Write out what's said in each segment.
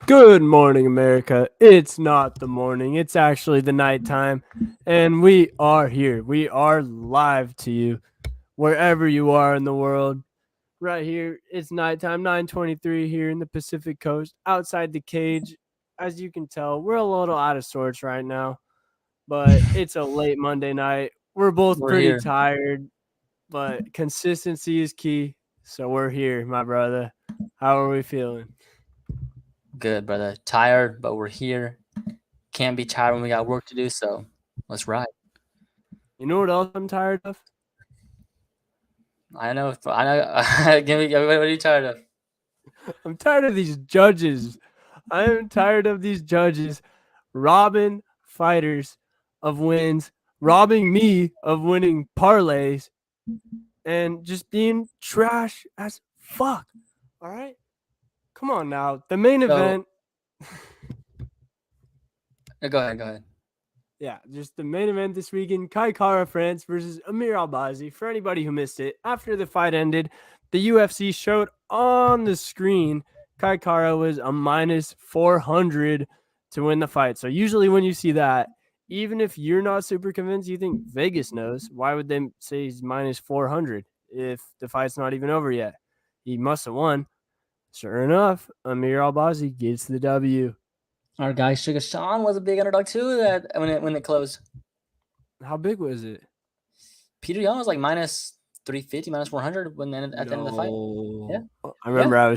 Good morning, America. It's not the morning, it's actually the nighttime. And we are here. We are live to you wherever you are in the world. Right here, it's nighttime, 9:23 here in the Pacific Coast, outside the cage. As you can tell, we're a little out of sorts right now, but it's a late Monday night. We're both We're pretty here. tired, but consistency is key. So we're here, my brother. How are we feeling? Good, brother. Tired, but we're here. Can't be tired when we got work to do, so let's ride. You know what else I'm tired of? I know. I know. What are you tired of? I'm tired of these judges. I am tired of these judges robbing fighters of wins, robbing me of winning parlays, and just being trash as fuck. All right? Come on now. The main So, event. go ahead. Go ahead. Yeah, just the main event this weekend, Kai Kara France versus Amir Albazi. For anybody who missed it, after the fight ended, the UFC showed on the screen Kai Kara was a minus 400 to win the fight. So usually when you see that, even if you're not super convinced, you think Vegas knows. Why would they say he's minus 400 if the fight's not even over yet? He must have won. Sure enough, Amir Albazi gets the W. Our guy Sugar Sean was a big underdog too. That when it closed, How big was it? Peter Young was like minus 350, minus 400 when at the end of the fight. Yeah, I remember I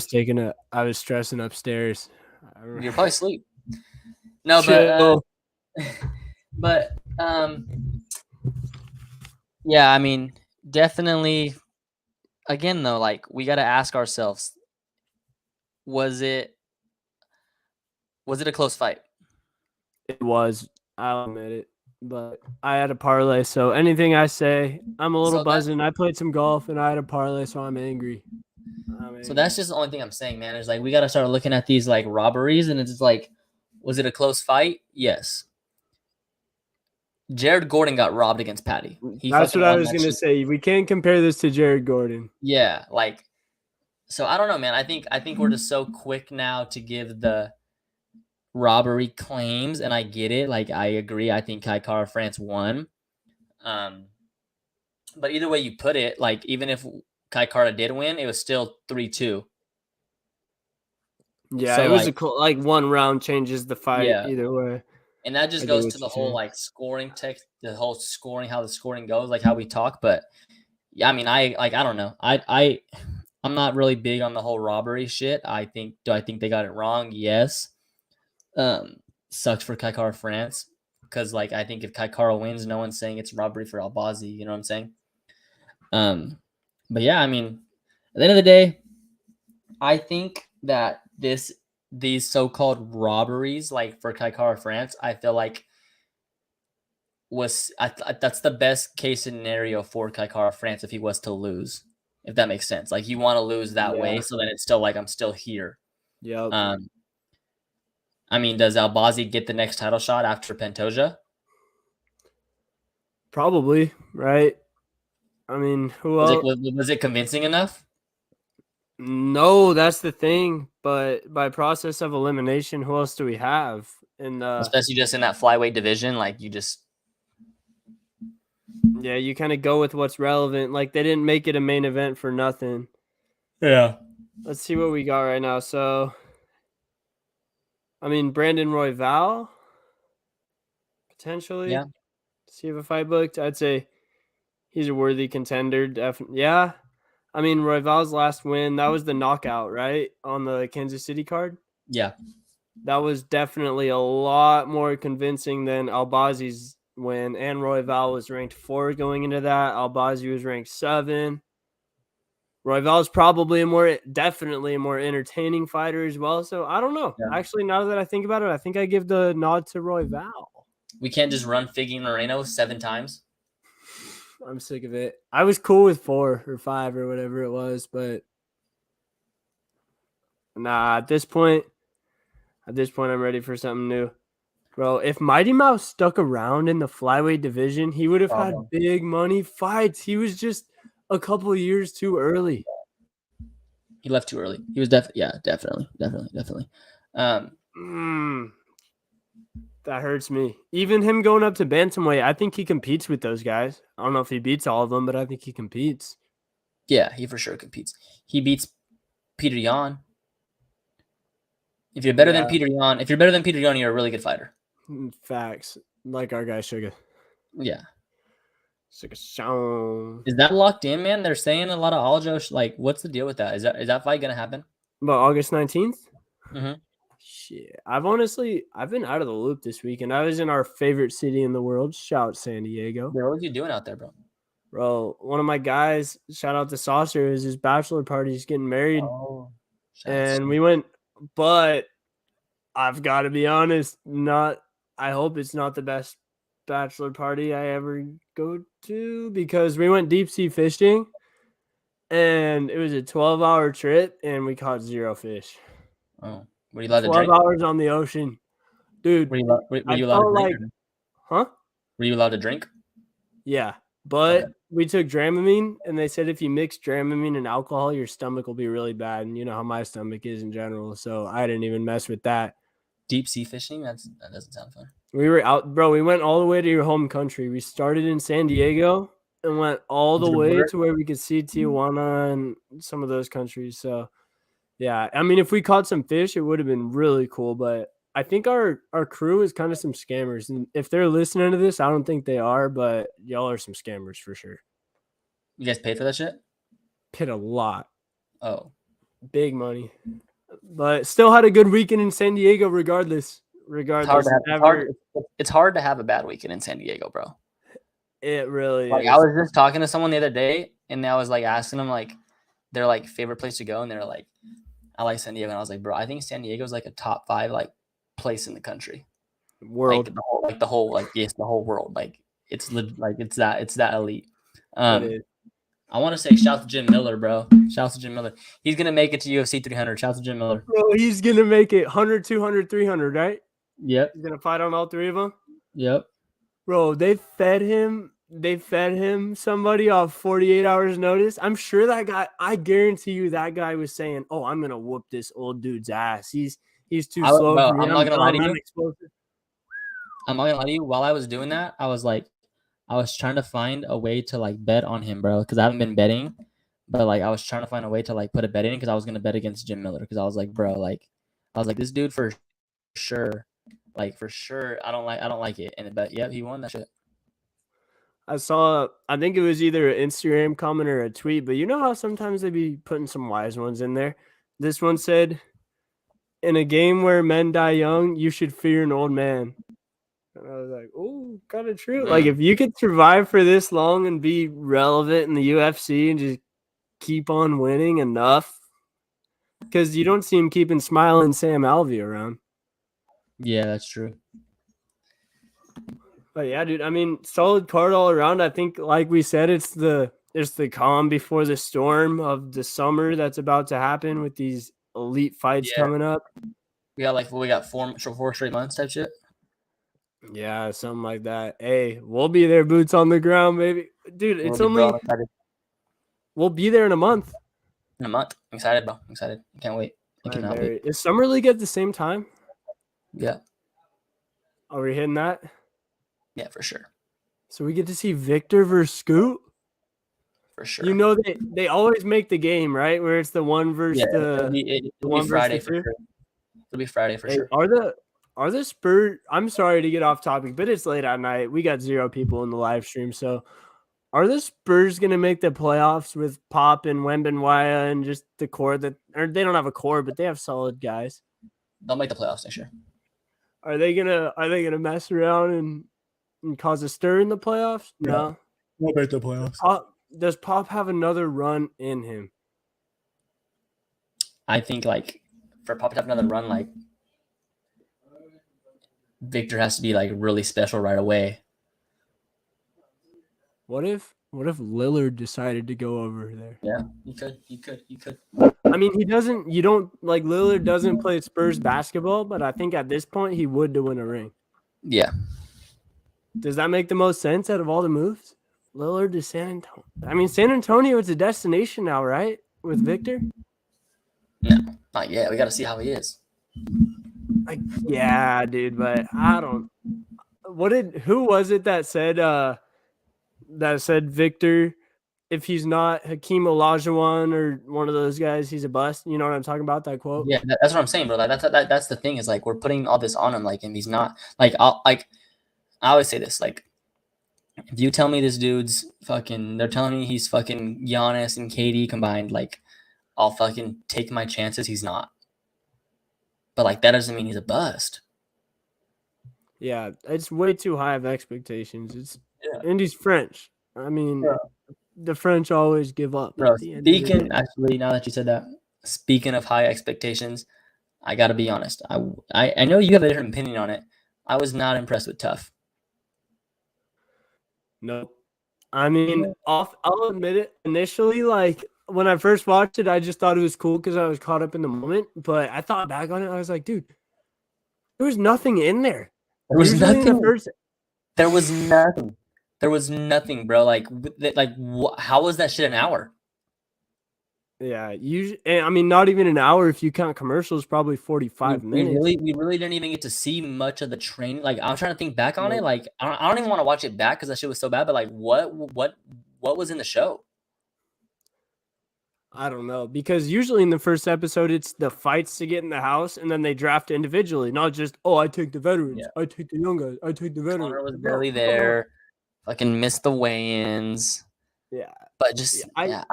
was stressing upstairs. you're probably asleep. No, Chill. but yeah. I mean, definitely. Again, though, like we got to ask ourselves: was it a close fight? It was. I'll admit it. But I had a parlay, so anything I say, I'm a little So that buzzing. I played some golf and I had a parlay, so I'm angry. so that's just the only thing I'm saying, man. Is like we got to start looking at these like robberies, and it's like, was it a close fight? Yes. Jared Gordon got robbed against Patty. He That's fucking what I won was that gonna shit. say. We can't compare this to Jared Gordon. Yeah, like so I don't know, man. I think we're just so quick now to give the robbery claims, and I get it. Like I agree. I think Kai Kara France won. Um, but either way you put it, like even if Kai Kara did win, it was still 3-2. Yeah, So it was like like one round changes the fight yeah, either way. and that I just get goes what to the you're whole saying. like scoring text, the whole scoring, how the scoring goes, like how we talk. But yeah, I mean, I don't know. I'm not really big on the whole robbery shit. Do I think they got it wrong? Yes. Um, Sucks for Kaikara France because like I think if Kaikara wins, no one's saying it's robbery for Albazi. You know what I'm saying? Um, but yeah, I mean, at the end of the day, I think that these so-called robberies, like for Kaikara France, I feel like that's the best case scenario for Kaikara France if he was to lose, if that makes sense. Like you want to lose that way, Yeah. so then it's still like I'm still here. Yep. Um, I mean, does Albazi get the next title shot after Pantoja? Probably, right? I mean, who Was it else? was it convincing enough? No, that's the thing. But by process of elimination, who else do we have? And Especially just in that flyweight division, like you just yeah, you kind of go with what's relevant. Like they didn't make it a main event for nothing. yeah. Let's see what we got right now. So, I mean, Brandon Royval potentially. Yeah. See if a fight booked. I'd say he's a worthy contender. Definitely. Yeah. I mean, Royval's last win, that was the knockout, right? On the Kansas City card. Yeah. That was definitely a lot more convincing than Albazi's win. And Royval was ranked 4 going into that. Albazi was ranked 7. Royval's probably definitely a more entertaining fighter as well. So I don't know. Yeah. Actually, now that I think about it, I think I give the nod to Royval. We can't just run Figgy Moreno 7 times. I'm sick of it. I was cool with 4 or 5 or whatever it was, but nah, at this point, I'm ready for something new. Bro, if Mighty Mouse stuck around in the flyweight division, he would have had big money fights. He was just a couple of years too early. He left too early. He was definitely That hurts me. Even him going up to bantamweight, I think he competes with those guys. I don't know if he beats all of them, but I think he competes. Yeah, he for sure competes. He beats Peter Yan. If you're better than Peter Yan, you're a really good fighter. Facts. Like our guy Sugar. Yeah. Sugar Sean. Is that locked in, man? They're saying a lot of Aljo. Like, what's the deal with that? Is that fight gonna happen? About August 19th? Mm-hmm. Shit. I've been out of the loop this week, and I was in our favorite city in the world. Shout San Diego. Bro, what are you doing out there, bro? Bro, one of my guys, shout out to Saucer, is his bachelor party. He's getting married. Oh, and we went, but I've got to be honest, I hope it's not the best bachelor party I ever go to, because we went deep sea fishing and it was a 12-hour trip and we caught 0 fish. Oh, were you allowed to 12 drink? hours on the ocean. Dude, were you allowed to drink? Huh? Were you allowed to drink? Yeah, but we took Dramamine, and they said if you mix Dramamine and alcohol, your stomach will be really bad. And you know how my stomach is in general, so I didn't even mess with that. Deep sea fishing? That doesn't sound fun. We were out, bro. We went all the way to your home country. We started in San Diego and went all the way to where we could see Tijuana and some of those countries. So, yeah, I mean, if we caught some fish, it would have been really cool. But I think our crew is kind of some scammers. And if they're listening to this, I don't think they are, but y'all are some scammers for sure. You guys paid for that shit? Paid a lot. Oh. Big money. But still had a good weekend in San Diego regardless. It's hard to have a bad weekend in San Diego, bro. It really is. I was just talking to someone the other day, and I was like asking them like their like favorite place to go, and they're like, I like San Diego. And I was like, bro, I think San Diego is like a top 5 like place in the country. World. Like the whole world. Like it's that elite. I want to say shout out to Jim Miller, bro. Shout out to Jim Miller. He's going to make it to UFC 300. Shout out to Jim Miller. Bro, he's going to make it 100, 200, 300, right? Yep. He's going to fight on all 3 of them? Yep. Bro, they fed him somebody off 48 hours notice. I'm sure that guy, I guarantee you that guy was saying, oh, I'm going to whoop this old dude's ass. He's too slow for me. I'm not going to lie to you. I'm not going to lie to you. While I was doing that, I was trying to find a way to like bet on him, bro, because I haven't been betting, but like I was trying to find a way to like put a bet in because I was gonna bet against Jim Miller because I was like, bro, like I was like this dude for sure, I don't like it, and but yep, he won that shit. I think it was either an Instagram comment or a tweet, but you know how sometimes they be putting some wise ones in there. This one said, "In a game where men die young, you should fear an old man." And I was like, oh, kind of true. Like, if you could survive for this long and be relevant in the UFC and just keep on winning enough, because you don't see him keeping Smiling Sam Alvey around. Yeah, that's true. But yeah, dude, I mean, solid card all around. I think, like we said, it's the calm before the storm of the summer that's about to happen with these elite fights coming up. We got 4 straight months type shit. Yeah, something like that. Hey, we'll be there, boots on the ground, baby. Dude, we'll be there in a month. In a month. I'm excited, bro. I'm excited. I can't wait. I cannot wait. Is Summer League at the same time? Yeah. Are we hitting that? Yeah, for sure. So we get to see Victor versus Scoot? For sure. You know, they always make the game, right? Where it's the one versus it'll be Friday for sure. It'll be Friday for sure. Are the Spurs? I'm sorry to get off topic, but it's late at night. We got 0 people in the live stream. So are the Spurs going to make the playoffs with Pop and Wembanyama and just the core or they don't have a core, but they have solid guys? They'll make the playoffs next year. Are they gonna mess around and cause a stir in the playoffs? No. They'll make the playoffs. Does Pop have another run in him? I think like for Pop to have another run, like Victor has to be like really special right away. What if Lillard decided to go over there? Yeah, he could. I mean, Lillard doesn't play Spurs basketball, but I think at this point he would to win a ring. Yeah. Does that make the most sense out of all the moves? Lillard to San Antonio. I mean, San Antonio, it's a destination now, right? With Victor? Not yet. We got to see how he is. Like, yeah, dude, but I don't. Who was it that said Victor, if he's not Hakeem Olajuwon or one of those guys, he's a bust. You know what I'm talking about? That quote. Yeah, that's what I'm saying, bro. Like that's the thing is like we're putting all this on him, like, and he's not like I always say this, like, if you tell me this dude's fucking, they're telling me he's fucking Giannis and KD combined, like, I'll fucking take my chances. He's not, but like that doesn't mean he's a bust. Yeah, it's way too high of expectations. Yeah. And he's French. I mean, Yeah. the French always give up. Bro, At the end of the day. actually, now that you said that, speaking of high expectations, I gotta be honest. I know you have a different opinion on it. I was not impressed with Tough. No, I mean, I'll admit it. Initially, like when I first watched it, I just thought it was cool because I was caught up in the moment. But I thought back on it, I was like, dude, there was nothing in there. There was Usually in nothing. the first, There was nothing. There was nothing, bro. Like, how was that shit an hour? yeah, usually, I mean, not even an hour if you count commercials. Probably 45 minutes. We really didn't even get to see much of the training. Like, I'm trying to think back on it. Like, I don't even want to watch it back because that shit was so bad. But like, what was in the show? I don't know, because usually in the first episode, it's the fights to get in the house, and then they draft individually, not just, oh, I take the veterans, I take the young guys, I take the veterans. Connor was barely there. Fucking missed the weigh-ins. Yeah, but just I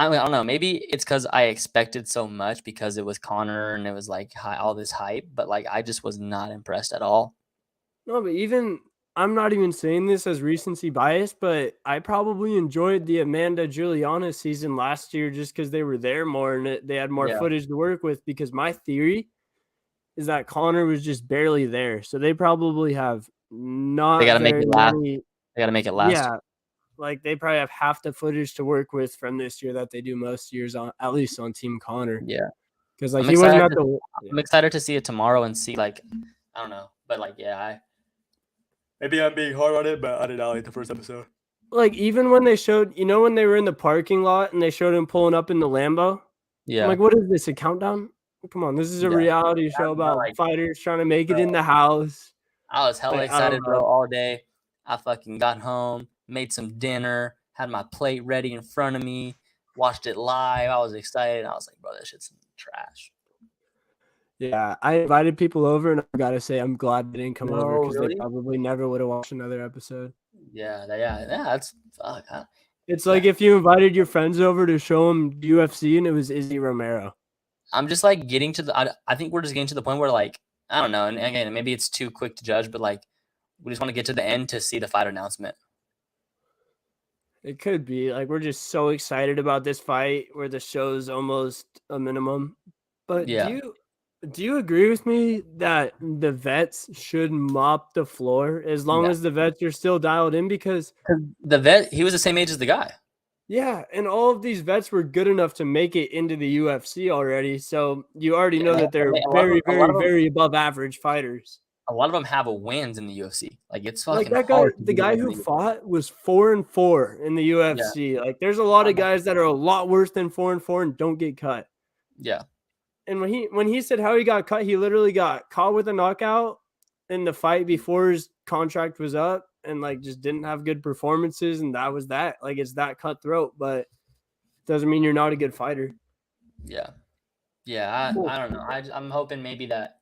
don't know. Maybe it's because I expected so much because it was Connor and it was like all this hype. But like, I just was not impressed at all. No, but even I'm not even saying this as recency bias, but I probably enjoyed the Amanda Juliana season last year just because they were there more and they had more footage to work with. Because my theory is that Connor was just barely there, so they probably have not. They got to make it last. They got to make it last. Yeah, like they probably have half the footage to work with from this year that they do most years on, at least on Team Connor. Yeah, because like he wasn't at the. I'm excited to see it tomorrow and see, like, I don't know, but like, maybe I'm being hard on it, but I did not like the first episode. Like, even when they showed, when they were in the parking lot and they showed him pulling up in the Lambo. Yeah. I'm like, what is this, a countdown? Come on, this is a reality show about fighters trying to make it in the house. I was hella excited, bro, all day. I fucking got home, made some dinner, had my plate ready in front of me, watched it live. I was excited. I was like, bro, this shit's trash. Yeah, I invited people over, and I gotta say, I'm glad they didn't come over because they probably never would have watched another episode. Yeah, that's fuck. It's like if you invited your friends over to show them UFC, and it was Izzy Romero. I'm just like getting to the. I think we're just getting to the point where, like, I don't know, and again, maybe it's too quick to judge, but like, we just want to get to the end to see the fight announcement. It could be like we're just so excited about this fight where the show's almost a minimum. But do you agree with me that the vets should mop the floor as long as the vets are still dialed in? Because the vet, he was the same age as the guy. Yeah, and all of these vets were good enough to make it into the UFC already. So you already know that they're very, very, very above average fighters. A lot of them have wins in the UFC. Like, it's fucking like that guy. The guy who fought was 4-4 in the UFC. Like, there's a lot of guys that are a lot worse than 4-4 and don't get cut. Yeah. And when he said how he got cut, he literally got caught with a knockout in the fight before his contract was up, and like just didn't have good performances, and that was that. Like, it's that cutthroat, but doesn't mean you're not a good fighter. Yeah. I don't know. I'm hoping maybe that.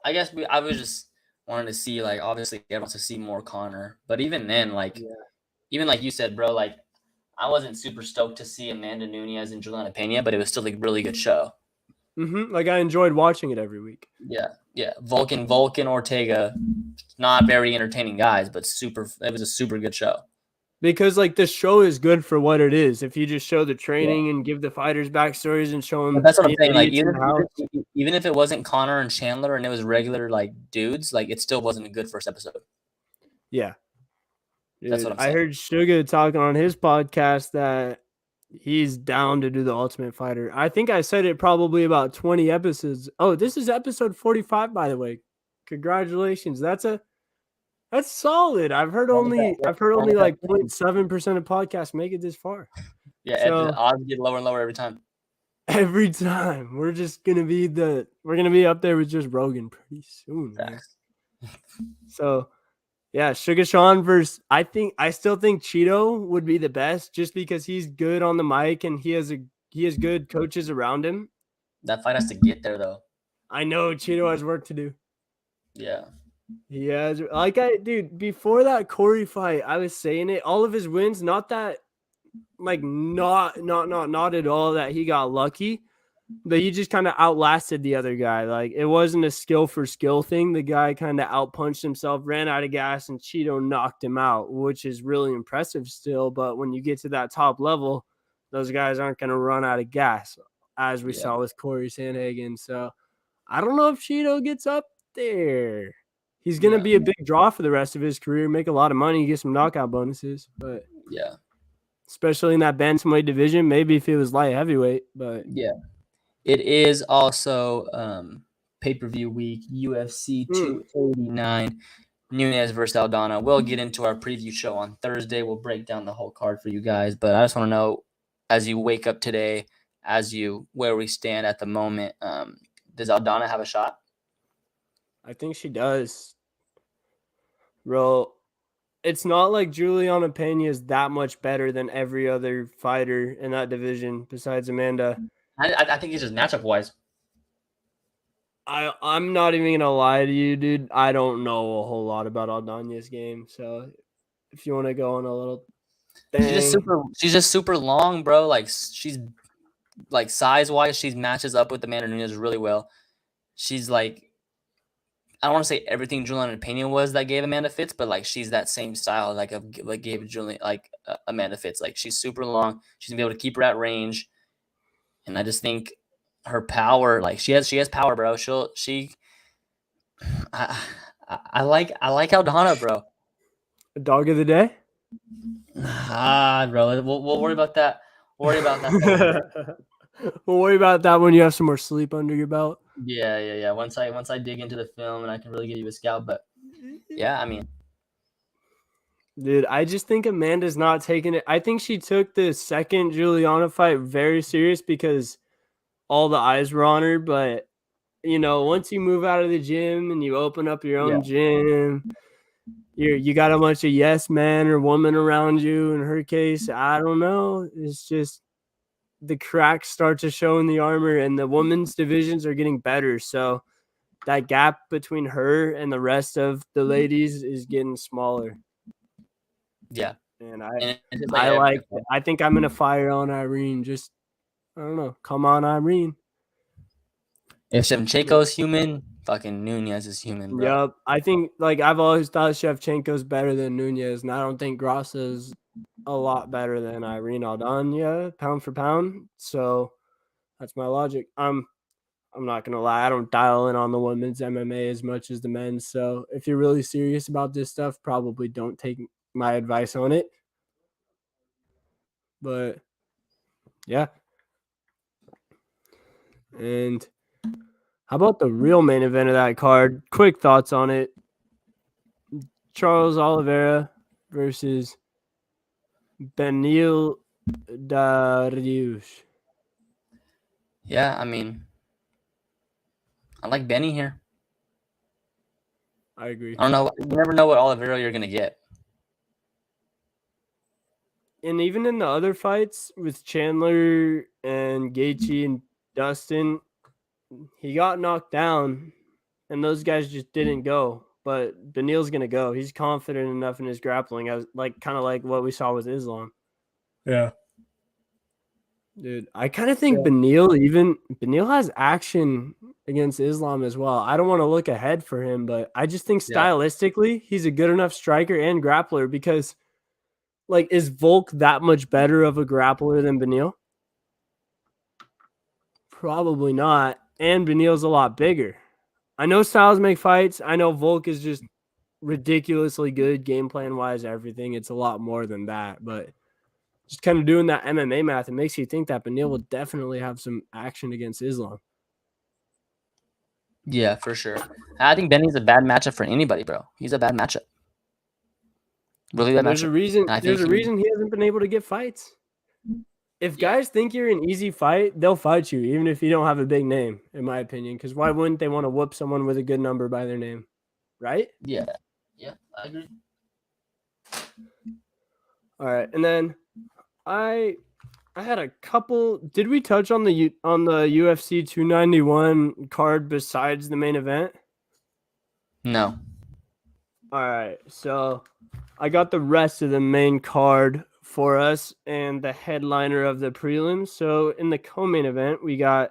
I guess I was just wanting to see, like, obviously I want to see more Connor, but even then, like, even like you said, bro, like, I wasn't super stoked to see Amanda Nunes and Juliana Pena, but it was still a really good show. Like, I enjoyed watching it every week. Yeah. Vulcan Ortega, not very entertaining guys, but it was a super good show. Because, like, the show is good for what it is. If you just show the training and give the fighters backstories and show them. But that's what I'm saying. Like, even if it wasn't Connor and Chandler and it was regular, like, dudes, like, it still wasn't a good first episode. Yeah. Dude, that's what I'm saying. I heard Suga talking on his podcast that he's down to do the Ultimate Fighter. I think I said it probably about 20 episodes. Oh, this is episode 45, by the way. Congratulations. That's solid. I've heard only like 0.7% of podcasts make it this far. Yeah, so, the odds get lower and lower every time. Every time. We're gonna be up there with just Rogan pretty soon, man. Facts. So yeah, Sugar Sean versus I still think Cheeto would be the best just because he's good on the mic and he has good coaches around him. That fight has to get there though. I know Cheeto has work to do. Yeah. He has dude, before that Corey fight, I was saying it, all of his wins, not that like not at all that he got lucky, but he just kind of outlasted the other guy. Like it wasn't a skill for skill thing. The guy kind of outpunched himself, ran out of gas, and Cheeto knocked him out, which is really impressive still. But when you get to that top level, those guys aren't going to run out of gas, as we saw with Corey Sandhagen. So I don't know if Cheeto gets up there. He's going to be a big draw for the rest of his career, make a lot of money, get some knockout bonuses. But yeah, especially in that bantamweight division, maybe if it was light heavyweight. But yeah. It is also pay-per-view week, UFC 289, Nunes versus Aldana. We'll get into our preview show on Thursday. We'll break down the whole card for you guys. But I just want to know, as you wake up today, where we stand at the moment, does Aldana have a shot? I think she does. Bro, it's not like Juliana Pena is that much better than every other fighter in that division besides Amanda. I think it's just matchup-wise. I'm not even going to lie to you, dude. I don't know a whole lot about Aldana's game. So if you want to go on a little thing. She's just super long, bro. Like she's like size-wise, she matches up with Amanda Nunes really well. She's like, I don't want to say everything Juliana Pena was that gave Amanda fits, but like she's that same style gave Amanda fits. Like she's super long. She's gonna be able to keep her at range, and I just think her power, like she has power, bro. I like Aldana, bro. Dog of the day? Bro. We'll worry about that. We'll worry about that. We'll worry about that when you have some more sleep under your belt. Yeah. Once I dig into the film and I can really give you a scout, but yeah, I mean, dude, I just think Amanda's not taking it. I think she took the second Juliana fight very serious because all the eyes were on her. But you know, once you move out of the gym and you open up your own gym, you got a bunch of yes men or woman around you. In her case, I don't know. It's just the cracks start to show in the armor, and the women's divisions are getting better. So that gap between her and the rest of the ladies is getting smaller. Yeah. And I think I'm gonna fire on Irene. Just I don't know. Come on, Irene. If Shevchenko's human, fucking Nunes is human, bro. Yep. I think I've always thought Shevchenko's better than Nunes, and I don't think Grassa's a lot better than Irene Aldana, pound for pound. So that's my logic. I'm not gonna lie, I don't dial in on the women's MMA as much as the men's. So if you're really serious about this stuff, probably don't take my advice on it. But yeah. And how about the real main event of that card? Quick thoughts on it. Charles Oliveira versus Beneil Dariush. Yeah, I mean, I like Benny here. I agree. I don't know. You never know what Oliveira you're going to get. And even in the other fights with Chandler and Gaethje and Dustin, he got knocked down, and those guys just didn't go. But Beneil's going to go. He's confident enough in his grappling, as kind of like what we saw with Islam. Yeah. Dude, I kind of think Beneil has action against Islam as well. I don't want to look ahead for him, but I just think stylistically he's a good enough striker and grappler because, is Volk that much better of a grappler than Beneil? Probably not. And Beneil's a lot bigger. I know styles make fights. I know Volk is just ridiculously good game plan wise, everything. It's a lot more than that, but just kind of doing that MMA math, it makes you think that Beneil will definitely have some action against Islam. Yeah, for sure. I think Benny's a bad matchup for anybody, bro. He's a bad matchup. Really bad matchup. There's a reason he hasn't been able to get fights. If guys think you're an easy fight, they'll fight you, even if you don't have a big name, in my opinion. Because why wouldn't they want to whoop someone with a good number by their name? Right? Yeah, I agree. All right. And then I had a couple. Did we touch on the UFC 291 card besides the main event? No. All right. So I got the rest of the main card for us and the headliner of the prelims. So in the co-main event, we got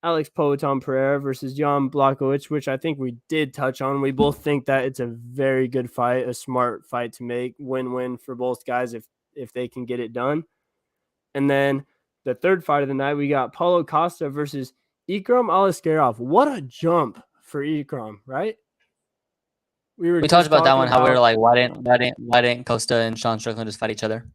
Alex Poetin Pereira versus Jan Blachowicz, which I think we did touch on. We both think that it's a very good fight, a smart fight to make, win-win for both guys if they can get it done. And then the third fight of the night, we got Paulo Costa versus Ikram Aliskerov. What a jump for Ikram, right? We talked about that one. How we were like, why didn't Costa and Sean Strickland just fight each other?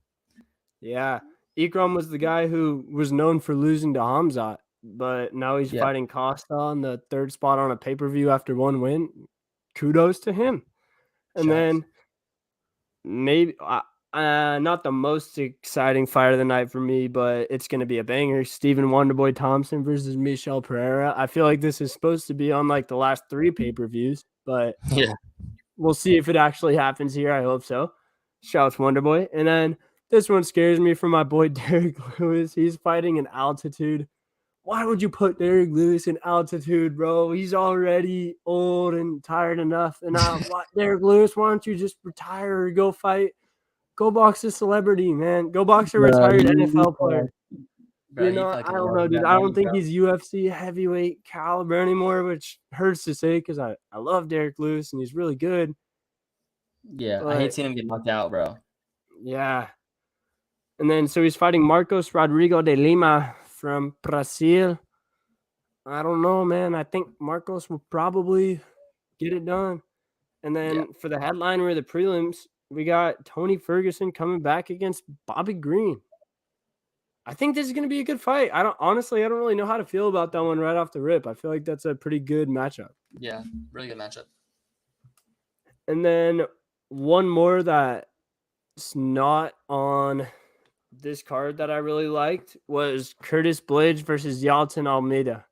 Yeah, Ikram was the guy who was known for losing to Hamzat, but now he's fighting Costa on the third spot on a pay-per-view after one win. Kudos to him. And then maybe not the most exciting fight of the night for me, but it's going to be a banger. Stephen Wonderboy Thompson versus Michel Pereira. I feel like this is supposed to be on like the last 3 pay-per-views, but we'll see if it actually happens here. I hope so. Shouts Wonderboy. And then this one scares me for my boy Derek Lewis. He's fighting in altitude. Why would you put Derek Lewis in altitude, bro? He's already old and tired enough. And Derek Lewis, why don't you just retire or go fight? Go box a celebrity, man. Go box a retired NFL player. I don't know, dude. I don't think he's UFC heavyweight caliber anymore, which hurts to say because I love Derek Lewis and he's really good. Yeah, I hate seeing him get knocked out, bro. Yeah. And then so he's fighting Marcos Rodrigo de Lima from Brazil. I don't know, man. I think Marcos will probably get it done. And then for the headliner of the prelims, we got Tony Ferguson coming back against Bobby Green. I think this is going to be a good fight. I don't really know how to feel about that one right off the rip. I feel like that's a pretty good matchup. Yeah, really good matchup. And then one more that's not on this card that I really liked was Curtis Blades versus Yalton Almeida.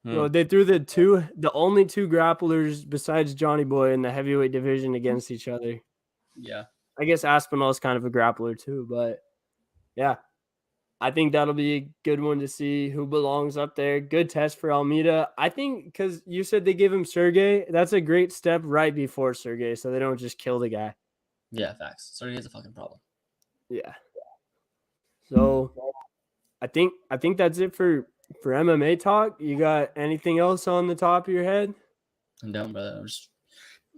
Well, they threw the only 2 grapplers besides Johnny Boy in the heavyweight division against each other. Yeah. I guess Aspinall is kind of a grappler too, but yeah. I think that'll be a good one to see who belongs up there. Good test for Almeida. I think because you said they give him Sergey, that's a great step right before Sergey, so they don't just kill the guy. Yeah, facts. Sergey's a fucking problem. Yeah. So I think that's it for MMA talk. You got anything else on the top of your head? I'm down, brother.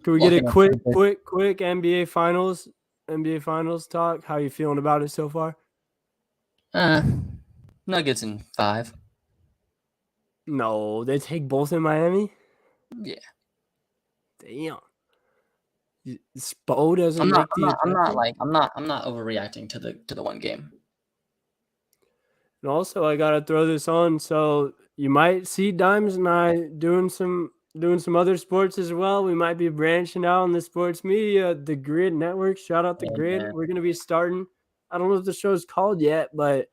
Can we get a quick NBA Finals talk? How you feeling about it so far? Nuggets in 5. No, they take both in Miami? Yeah. Damn. Spo doesn't I'm make I'm not overreacting to the one game. And also I gotta throw this on, so you might see Dimes and I doing some other sports as well. We might be branching out on the sports media, the Grid Network. Shout out the Grid. Man. We're gonna be starting. I don't know if the show's called yet, but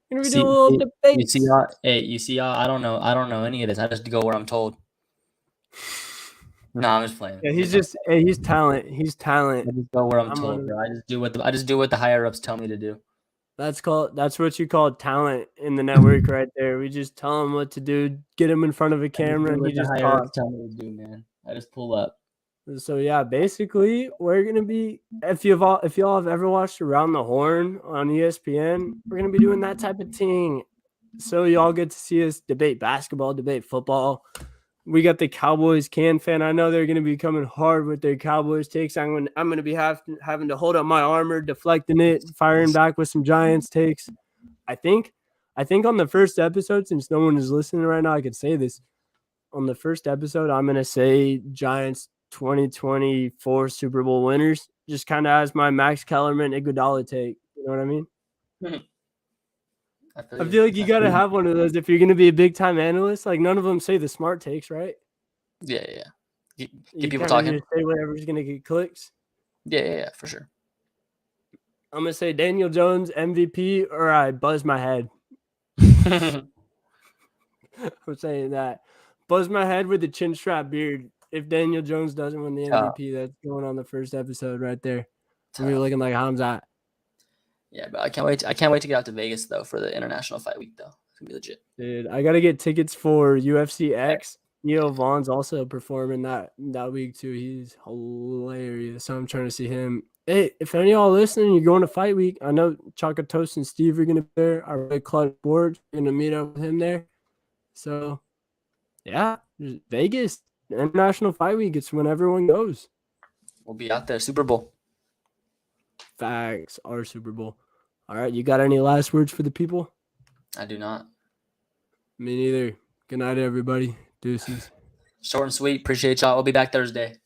we're gonna be doing a little debate. You see y'all. I don't know any of this. I just go where I'm told. No, I'm just playing. Yeah, he's talent. He's talent. I just go where I'm told, bro. I just do what the higher ups tell me to do. That's what you call talent in the network right there. We just tell them what to do, get him in front of a camera, and he just talks. Tell me to do, man. I just pull up. So yeah, basically, we're gonna be if y'all have ever watched Around the Horn on ESPN, we're gonna be doing that type of thing. So y'all get to see us debate basketball, debate football. We got the Cowboys fan. I know they're going to be coming hard with their Cowboys takes. I'm going to be having to hold up my armor, deflecting it, firing back with some Giants takes. I think on the first episode, since no one is listening right now, I could say this. On the first episode, I'm going to say Giants 2024 Super Bowl winners, just kind of as my Max Kellerman Iguodala take. You know what I mean? I feel like you got to have one of those if you're going to be a big-time analyst. Like, none of them say the smart takes, right? Yeah. Get people talking. Just say whatever's going to get clicks. Yeah, for sure. I'm gonna say Daniel Jones MVP, or I buzz my head. I'm saying that. Buzz my head with the chin strap beard. If Daniel Jones doesn't win the Tough. MVP, that's going on the first episode right there. Tough. We're looking like Hamzat. Yeah, but I can't wait. I can't wait to get out to Vegas though for the International Fight Week though. It's gonna be legit. Dude, I gotta get tickets for UFC X. Neo Vaughn's also performing that week too. He's hilarious. So I'm trying to see him. Hey, if any of y'all listening, you're going to Fight Week. I know Chocolate Toast and Steve are gonna be there. Our Red Club board gonna meet up with him there. So yeah, Vegas International Fight Week. It's when everyone goes. We'll be out there. Super Bowl. Facts are Super Bowl. All right, you got any last words for the people? I do not. Me neither. Good night, everybody. Deuces. Short and sweet. Appreciate y'all. We'll be back Thursday.